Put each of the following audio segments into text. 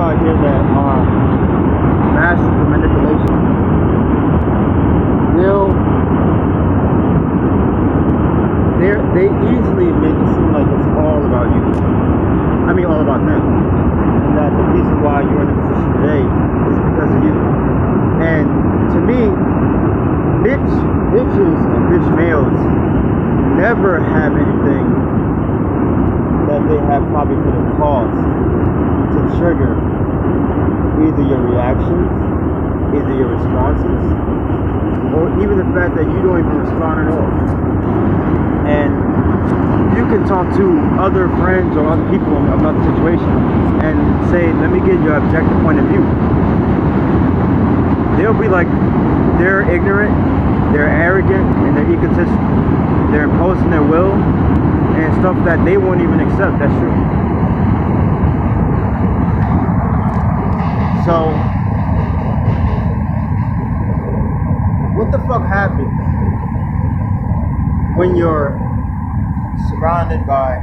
people out here that are masters of manipulation. They easily make it seem like it's all about you. I mean, all about them. And that the reason why you're in the position today is because of you. And to me, bitches and bitch males never have anything that they have probably could have caused to trigger either your reactions, either your responses, or even the fact that you don't even respond at all. And you can talk to other friends or other people about the situation and say, let me get your objective point of view. They'll be like, they're ignorant, they're arrogant, and they're egotistical. They're imposing their will and stuff that they won't even accept. That's true. So, what the fuck happens when you're surrounded by,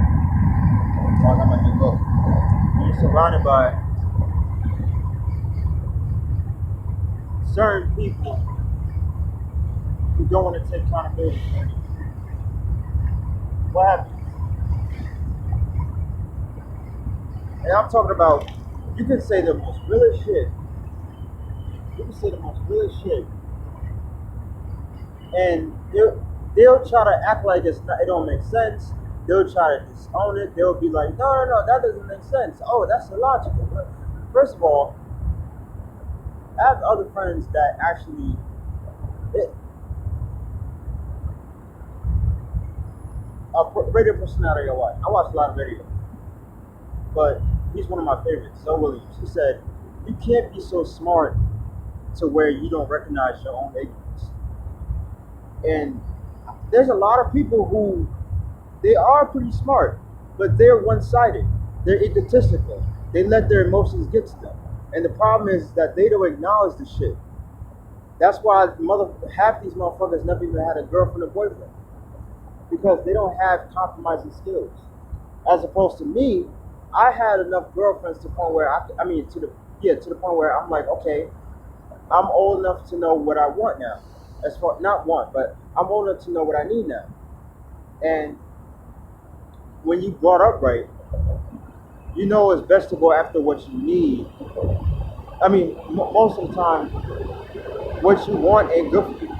when you're surrounded by certain people who don't want to take accountability for anything? What happens? And I'm talking about, you can say the most realest shit. You can say the most realest shit. And they'll try to act like it don't make sense. They'll try to disown it. They'll be like, no, that doesn't make sense. Oh, that's illogical. First of all, I have other friends that actually, a radio personality I watch a lot of radio, but he's one of my favorites, Zoe Williams. He said, you can't be so smart to where you don't recognize your own ignorance. And there's a lot of people who, they are pretty smart, but they're one-sided. They're egotistical. They let their emotions get to them. And the problem is that they don't acknowledge the shit. That's why half these motherfuckers never even had a girlfriend or boyfriend. Because they don't have compromising skills. As opposed to me, I had enough girlfriends to the point where to the point where I'm like, okay, I'm old enough to know what I want now. But I'm old enough to know what I need now. And when you brought up right, you know it's best to go after what you need. I mean, most of the time, what you want ain't good for you.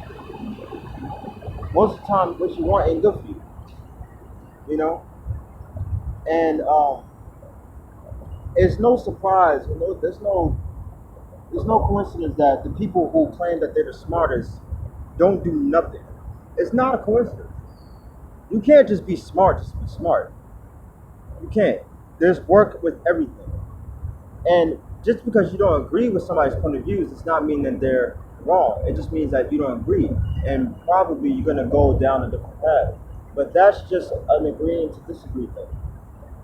Most of the time, what you want ain't good for you. You know? And it's no surprise, there's no coincidence that the people who claim that they're the smartest don't do nothing. It's not a coincidence. You can't just be smart just to be smart. You can't. There's work with everything. And just because you don't agree with somebody's point of view does not mean that they're wrong. It just means that you don't agree. And probably you're going to go down a different path. But that's just an agreeing to disagree thing.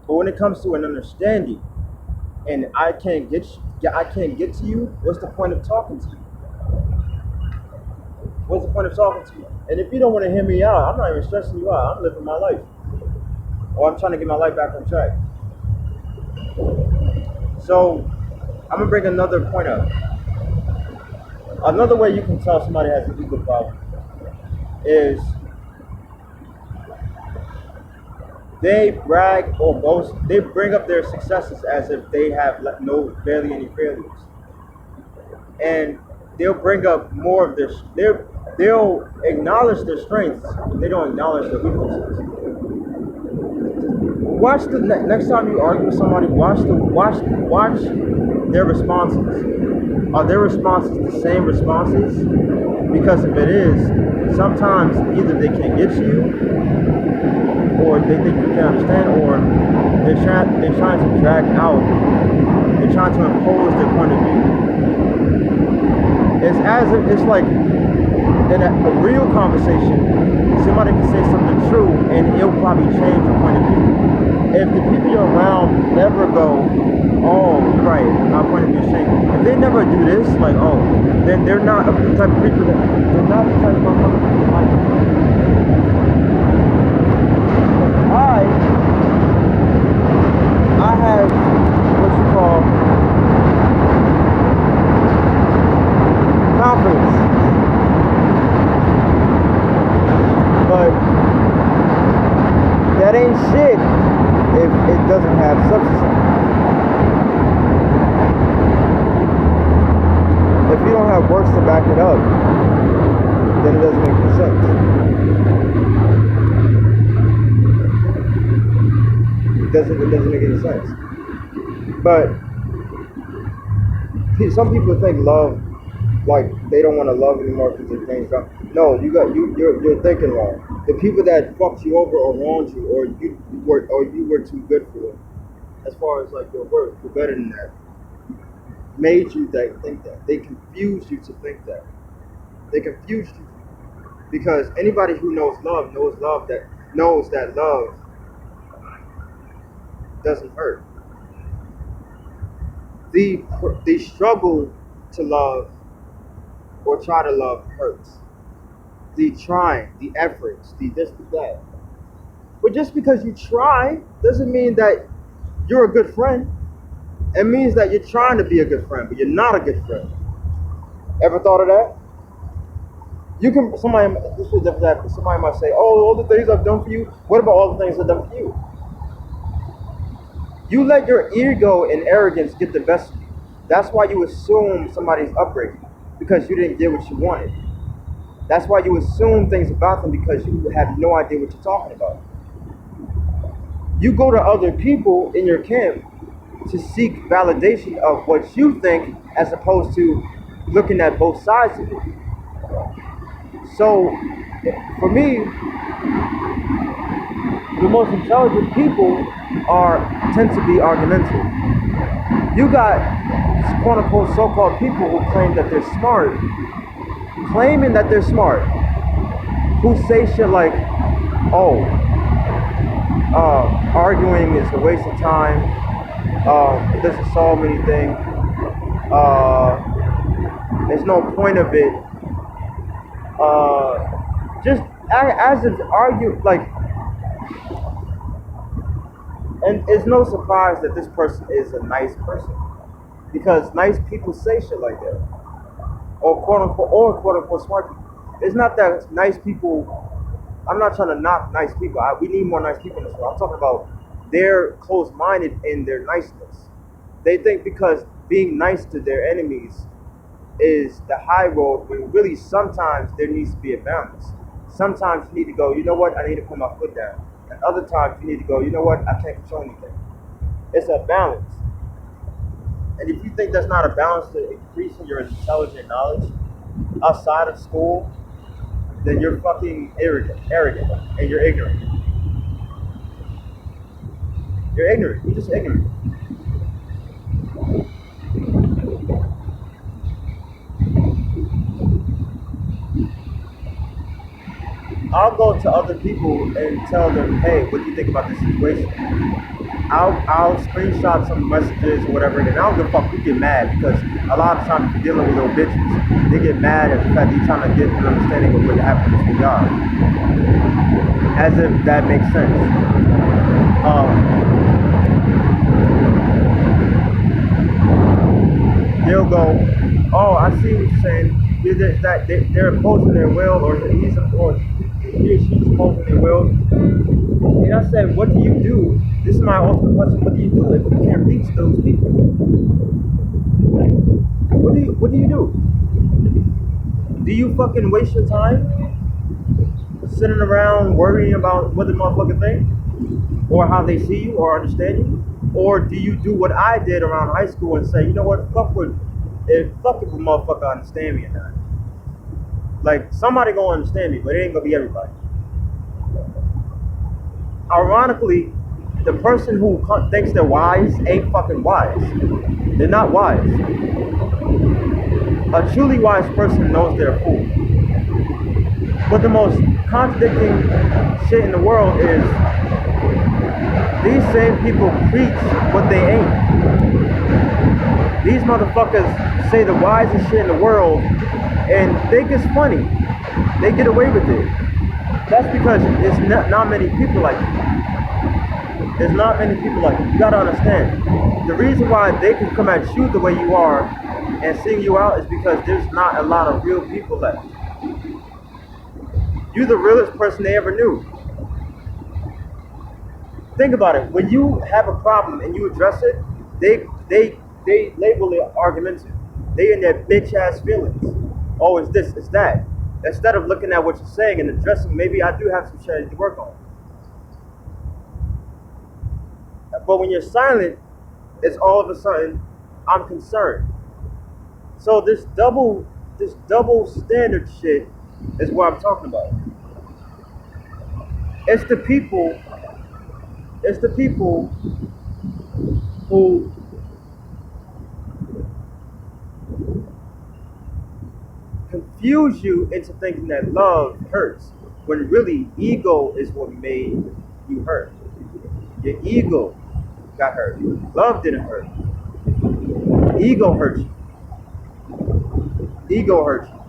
But when it comes to an understanding, and I can't get to you, what's the point of talking to you? What's the point of talking to you? And if you don't want to hear me out, I'm not even stressing you out. I'm living my life. Or I'm trying to get my life back on track. So, I'm going to bring another point up. Another way you can tell somebody has an ego problem is they brag or boast, they bring up their successes as if they have barely any failures. And they'll bring up more of they'll acknowledge their strengths, they don't acknowledge their weaknesses. Watch next time you argue with somebody, watch their responses. Are their responses the same responses? Because if it is, sometimes either they can't get to you, or they think you can't understand, or they're trying to drag out, they're trying to impose their point of view. It's as if it's like in a real conversation, somebody can say something true and it'll probably change your point of view. If the people you're around never go, oh, right, my point of view is changing. If they never do this, like, oh, then they're not the type of people they're not the type of motherfuckers like. I have what you call substance. If you don't have works to back it up, then it doesn't make any sense. It doesn't make any sense. But some people think love, like they don't want to love anymore because their things gone. No, you're thinking wrong. The people that fucked you over or wronged you, or you were too good for them, as far as like your worth, you're better than that. Made you think that. They confused you to think that. They confused you because anybody who knows love knows that love doesn't hurt. The struggle to love or try to love hurts. The trying, the efforts, the this, the that. But just because you try doesn't mean that you're a good friend. It means that you're trying to be a good friend, but you're not a good friend. Ever thought of that? Somebody might say, oh, all the things I've done for you. What about all the things I've done for you? You let your ego and arrogance get the best of you. That's why you assume somebody's upgrading, because you didn't get what you wanted. That's why you assume things about them because you have no idea what you're talking about. You go to other people in your camp to seek validation of what you think as opposed to looking at both sides of it. So, for me, the most intelligent people tend to be argumentative. You got quote-unquote so-called people who claim that they're smart, claiming that they're smart, who say shit like, oh, arguing is a waste of time, it doesn't solve anything, there's no point of it, just as if argue, like, and it's no surprise that this person is a nice person, because nice people say shit like that, or quote-unquote smart people. It's not that nice people, I'm not trying to knock nice people. We need more nice people in this world. I'm talking about they're closed-minded in their niceness. They think because being nice to their enemies is the high road, when really sometimes there needs to be a balance. Sometimes you need to go, you know what, I need to put my foot down. And other times you need to go, you know what, I can't control anything. It's a balance. And if you think that's not a balance to increasing your intelligent knowledge outside of school, then you're fucking arrogant, and you're ignorant. You're ignorant. You're just ignorant. I'll go to other people and tell them, hey, what do you think about this situation? I'll screenshot some messages or whatever, and I don't give a fuck who get mad, because a lot of times you're dealing with little bitches. They get mad at the fact that you're trying to get an understanding of what happened to the job. As if that makes sense. They'll go, oh, I see what you're saying. That they're opposing their will, or he or she's opposing their will. And I said, what do you do? This is my ultimate question. What do you do if you can't reach those people? What do you do? Do you fucking waste your time sitting around worrying about what the motherfucker think, or how they see you or understand you? Or do you do what I did around high school and say, you know what, fuck if a motherfucker understand me or not? Like, somebody gonna understand me, but it ain't gonna be everybody. Ironically, the person who thinks they're wise ain't fucking wise. They're not wise. A truly wise person knows they're a fool. But the most contradicting shit in the world is these same people preach what they ain't. These motherfuckers say the wisest shit in the world and think it's funny. They get away with it. That's because it's not many people like you. There's not many people like you. You gotta understand. The reason why they can come at you the way you are and sing you out is because there's not a lot of real people left. You're the realest person they ever knew. Think about it. When you have a problem and you address it, they label it argumentative. They in their bitch ass feelings. Oh, it's this, it's that. Instead of looking at what you're saying and addressing, maybe I do have some shit to work on. But when you're silent, it's all of a sudden I'm concerned. So this double standard shit is what I'm talking about. It's the people who confuse you into thinking that love hurts when really ego is what made you hurt. Your ego got hurt. Love didn't hurt. Ego hurt you. Ego hurt you.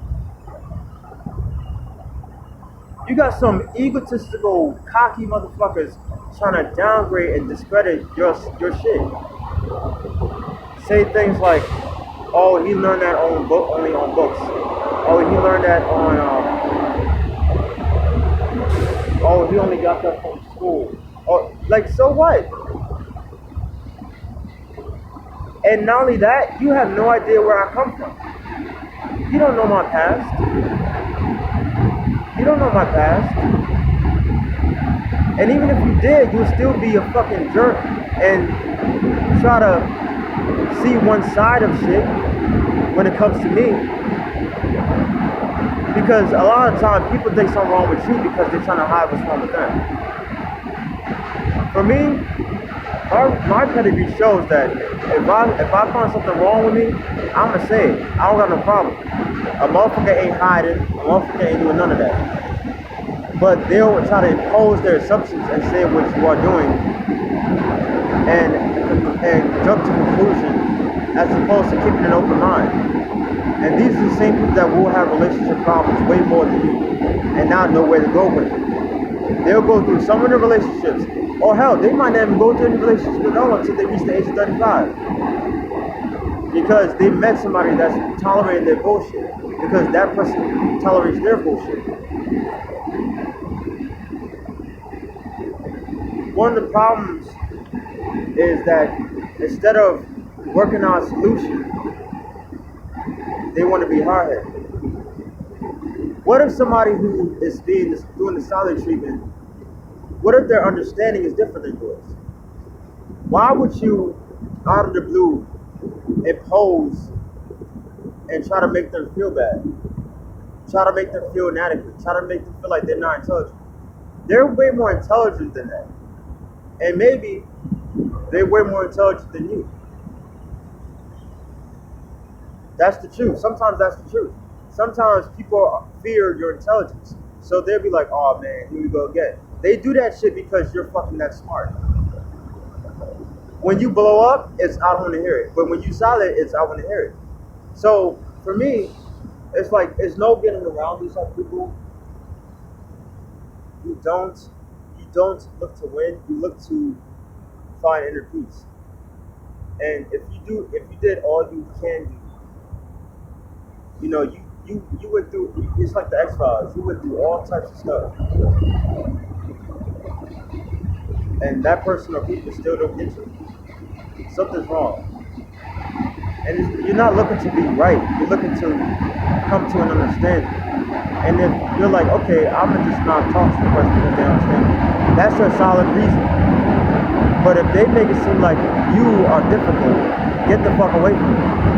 You got some egotistical, cocky motherfuckers trying to downgrade and discredit your shit. Say things like, "Oh, he learned that only on books. Oh, he learned that on. Oh, he only got that from school. Oh, like so what?" And not only that, you have no idea where I come from. You don't know my past. You don't know my past. And even if you did, you'll still be a fucking jerk and try to see one side of shit when it comes to me. Because a lot of times people think something wrong with you because they're trying to hide what's wrong with them. For me, my pedigree shows that if I find something wrong with me, I'ma say it. I don't got no problem. A motherfucker ain't hiding. A motherfucker ain't doing none of that. But they'll try to impose their assumptions and say what you are doing, and jump to conclusion as opposed to keeping an open mind. And these are the same people that will have relationship problems way more than you, and not know where to go with it. They'll go through some of the relationships, or hell, they might not even go through any relationships at all until they reach the age of 35. Because they met somebody that's tolerating their bullshit. Because that person tolerates their bullshit. One of the problems is that instead of working on a solution, they want to be hard-headed. What if somebody who is doing the silent treatment, what if their understanding is different than yours? Why would you, out of the blue, impose and try to make them feel bad? Try to make them feel inadequate. Try to make them feel like they're not intelligent. They're way more intelligent than that. And maybe they're way more intelligent than you. That's the truth. Sometimes that's the truth. Sometimes people fear your intelligence. So they'll be like, "Oh man, here we go again." They do that shit because you're fucking that smart. When you blow up, it's I don't want to hear it. But when you silent, it's I want to hear it. So for me, it's like it's no getting around these type of people. You don't look to win. You look to find inner peace. And if you did all you can do, you know, you went through. It's like the X-Files. You went through all types of stuff, and that person or people still don't get you. Something's wrong. And you're not looking to be right. You're looking to come to an understanding. And if you're like, okay, I'm gonna just not talk to the person because they understand me, that's a solid reason. But if they make it seem like you are difficult, get the fuck away from them.